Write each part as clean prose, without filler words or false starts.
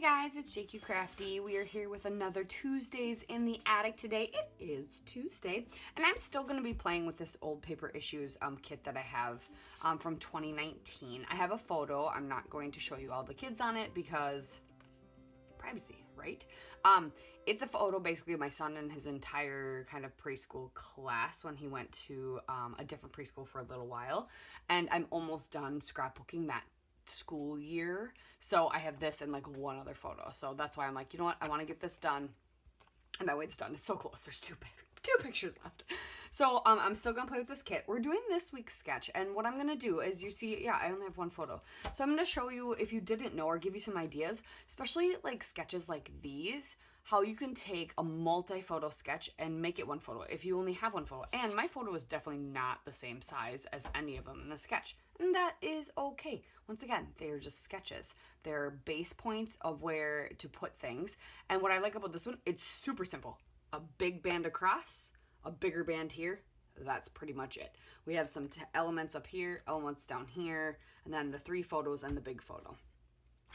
Guys, it's JQ Crafty. We are here with another Tuesdays in the Attic today. It is Tuesday, and I'm still going to be playing with this old Paper Issues kit that I have from 2019. I have a photo. I'm not going to show you all the kids on it because privacy, right? It's a photo basically of my son and his entire kind of preschool class when he went to a different preschool for a little while, and I'm almost done scrapbooking that school year, so I have this and like one other photo, so that's why I'm like, you know what, I want to get this done, and that way it's done. It's so close. There's two pictures left, so I'm still gonna play with this kit. We're doing this week's sketch, and what I'm gonna do is, you see, yeah, I only have one photo, so I'm gonna show you, if you didn't know, or give you some ideas, especially like sketches like these, how you can take a multi-photo sketch and make it one photo if you only have one photo. And my photo is definitely not the same size as any of them in the sketch, and that is okay. Once again, they are just sketches. They're base points of where to put things. And what I like about this one, it's super simple. A big band across, a bigger band here. That's pretty much it. We have some elements up here, elements down here, and then the three photos and the big photo.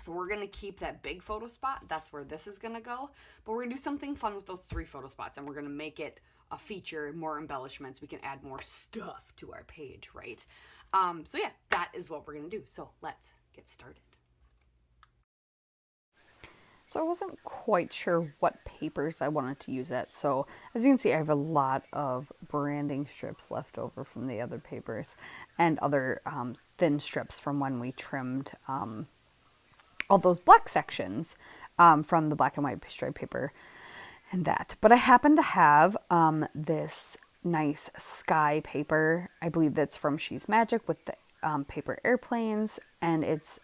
So we're going to keep that big photo spot. That's where this is going to go. But we're going to do something fun with those three photo spots, and we're going to make it a feature, more embellishments. We can add more stuff to our page, right? So yeah, that is what we're going to do. So let's get started. So I wasn't quite sure what papers I wanted to use it. So as you can see, I have a lot of branding strips left over from the other papers and other thin strips from when we trimmed all those black sections from the black and white stripe paper and that. But I happen to have this nice sky paper. I believe that's from She's Magic with the paper airplanes, and it's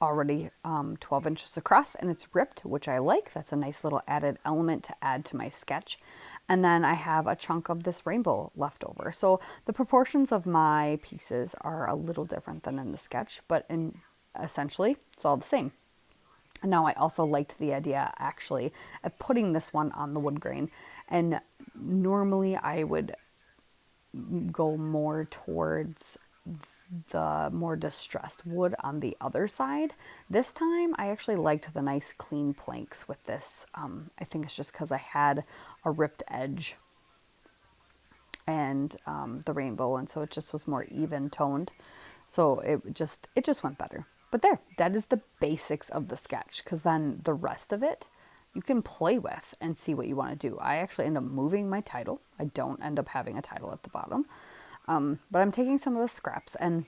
already 12 inches across, and it's ripped, which I like. That's a nice little added element to add to my sketch. And then I have a chunk of this rainbow left over. So the proportions of my pieces are a little different than in the sketch, but essentially it's all the same. And now I also liked the idea actually of putting this one on the wood grain, and normally I would go more towards the more distressed wood on the other side. This time I actually liked the nice clean planks with this. I think it's just because I had a ripped edge and the rainbow, and so it just was more even toned, so it just went better. But there, that is the basics of the sketch, because then the rest of it you can play with and see what you want to do. I actually end up moving my title. I don't end up having a title at the bottom, but I'm taking some of the scraps. And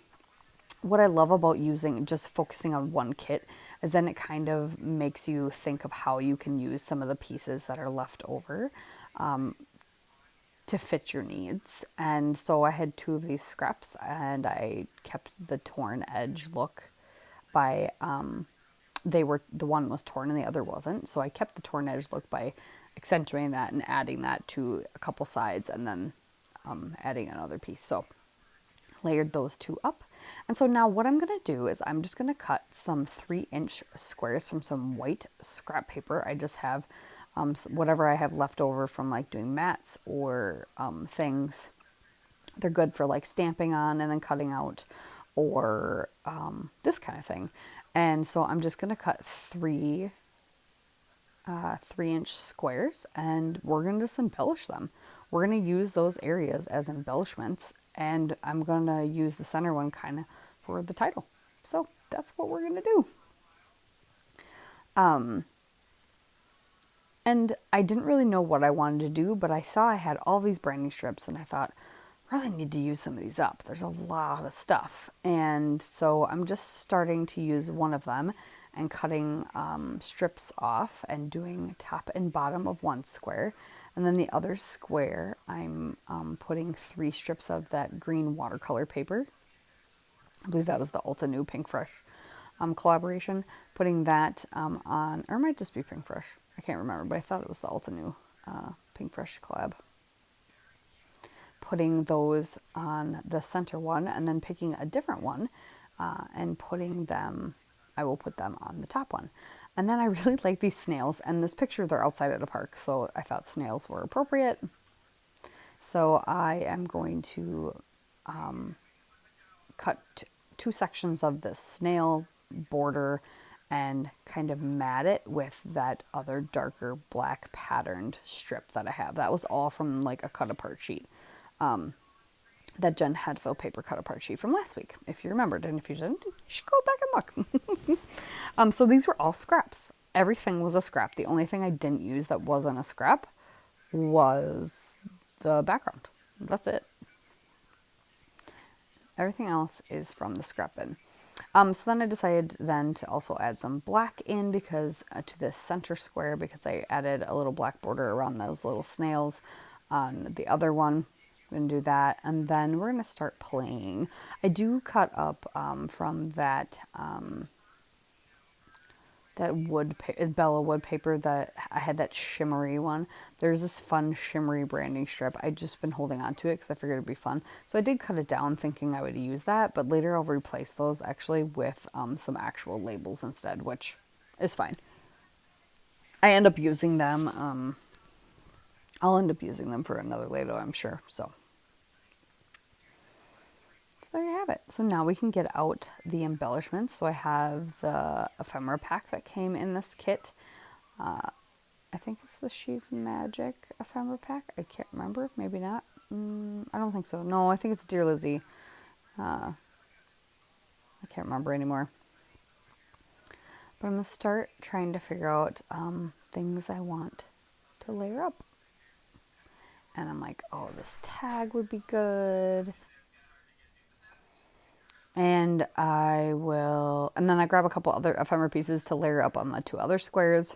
what I love about just focusing on one kit is then it kind of makes you think of how you can use some of the pieces that are left over to fit your needs. And so I had two of these scraps, and I kept the torn edge look by the one was torn and the other wasn't, so I kept the torn edge look by accentuating that and adding that to a couple sides, and then adding another piece. So layered those two up. And so now what I'm going to do is I'm just going to cut some 3-inch squares from some white scrap paper. I just have whatever I have left over from like doing mats or things. They're good for like stamping on and then cutting out, or this kind of thing. And so I'm just going to cut 3 3-inch squares, and we're going to just embellish them. We're going to use those areas as embellishments, and I'm going to use the center one kind of for the title. So that's what we're going to do. And I didn't really know what I wanted to do, but I saw I had all these branding strips, and I thought, really need to use some of these up. There's a lot of stuff. And so I'm just starting to use one of them and cutting strips off and doing top and bottom of one square. And then the other square, I'm putting 3 strips of that green watercolor paper. I believe that was the Ulta New Pink Fresh collaboration. Putting that on, or it might just be Pink Fresh. I can't remember, but I thought it was the Ulta New Pink Fresh collab. Putting those on the center one, and then picking a different one and putting them, I will put them on the top one. And then I really like these snails, and this picture they're outside at a park, so I thought snails were appropriate. So I am going to cut 2 sections of this snail border and kind of mat it with that other darker black patterned strip that I have. That was all from like a cut apart sheet. That Jen had filled paper cut apart sheet from last week, if you remembered. And if you didn't, you should go back and look. So these were all scraps. Everything was a scrap. The only thing I didn't use that wasn't a scrap was the background. That's it. Everything else is from the scrap bin. So then I decided then to also add some black in because to this center square, because I added a little black border around those little snails on the other one. I'm going to do that, and then we're going to start playing. I do cut up from that Bella wood paper that I had, that shimmery one. There's this fun shimmery branding strip. I just been holding on to it because I figured it'd be fun. So I did cut it down thinking I would use that, but later I'll replace those actually with some actual labels instead, which is fine. I end up using them. I'll end up using them for another later, I'm sure. So there you have it. So now we can get out the embellishments. So I have the ephemera pack that came in this kit. I think it's the She's Magic ephemera pack. I can't remember. Maybe not. I don't think so. No, I think it's Dear Lizzie. I can't remember anymore. But I'm going to start trying to figure out things I want to layer up. And I'm like, oh, this tag would be good. And then I grab a couple other ephemera pieces to layer up on the two other squares.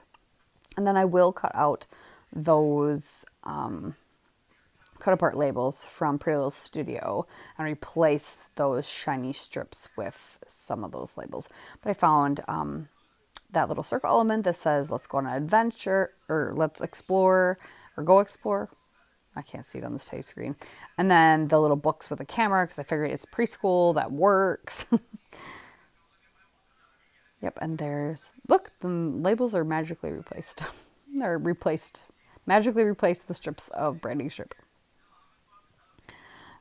And then I will cut out those cut apart labels from Pretty Little Studio and replace those shiny strips with some of those labels. But I found that little circle element that says, let's go on an adventure, or let's explore, or go explore. I can't see it on this tiny screen. And then the little books with a camera, because I figured it's preschool, that works. Yep, and look, the labels are magically replaced. They're magically replaced the strips of branding strip.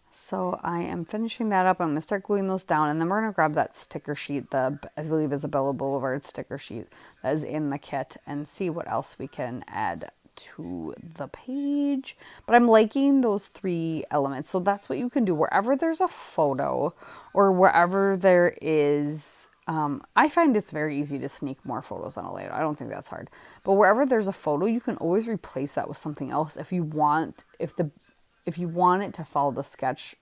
So I am finishing that up. I'm going to start gluing those down, and then we're going to grab that sticker sheet, I believe is a Bella Boulevard sticker sheet that is in the kit, and see what else we can add to the page. But I'm liking those 3 elements, so that's what you can do wherever there's a photo or wherever there is I find it's very easy to sneak more photos on a layout. I don't think that's hard, but wherever there's a photo, you can always replace that with something else if you want. If you want it to follow the sketch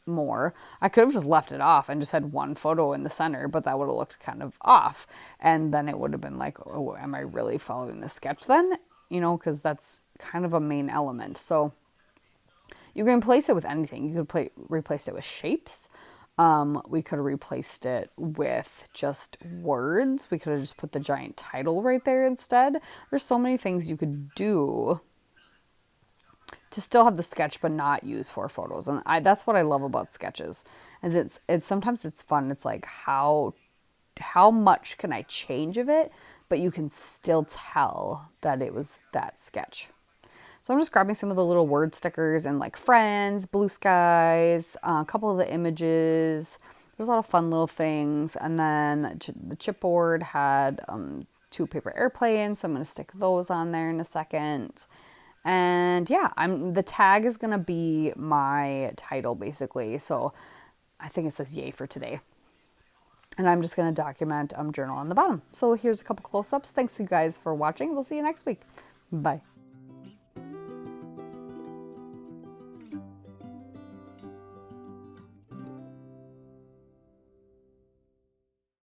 more, I could have just left it off and just had one photo in the center, but that would have looked kind of off, and then it would have been like, oh, am I really following the sketch then? Because that's kind of a main element. So you can replace it with anything. You could replace it with shapes. We could have replaced it with just words. We could have just put the giant title right there instead. There's so many things you could do to still have the sketch but not use 4 photos. And that's what I love about sketches. Is it's sometimes it's fun. It's like how much can I change of it, but you can still tell that it was that sketch. So I'm just grabbing some of the little word stickers and like friends, blue skies, a couple of the images. There's a lot of fun little things. And then the chipboard had 2 paper airplanes, so I'm going to stick those on there in a second. And yeah, the tag is going to be my title basically. So I think it says yay for today. And I'm just going to document journal on the bottom. So here's a couple close-ups. Thanks you guys for watching. We'll see you next week. Bye.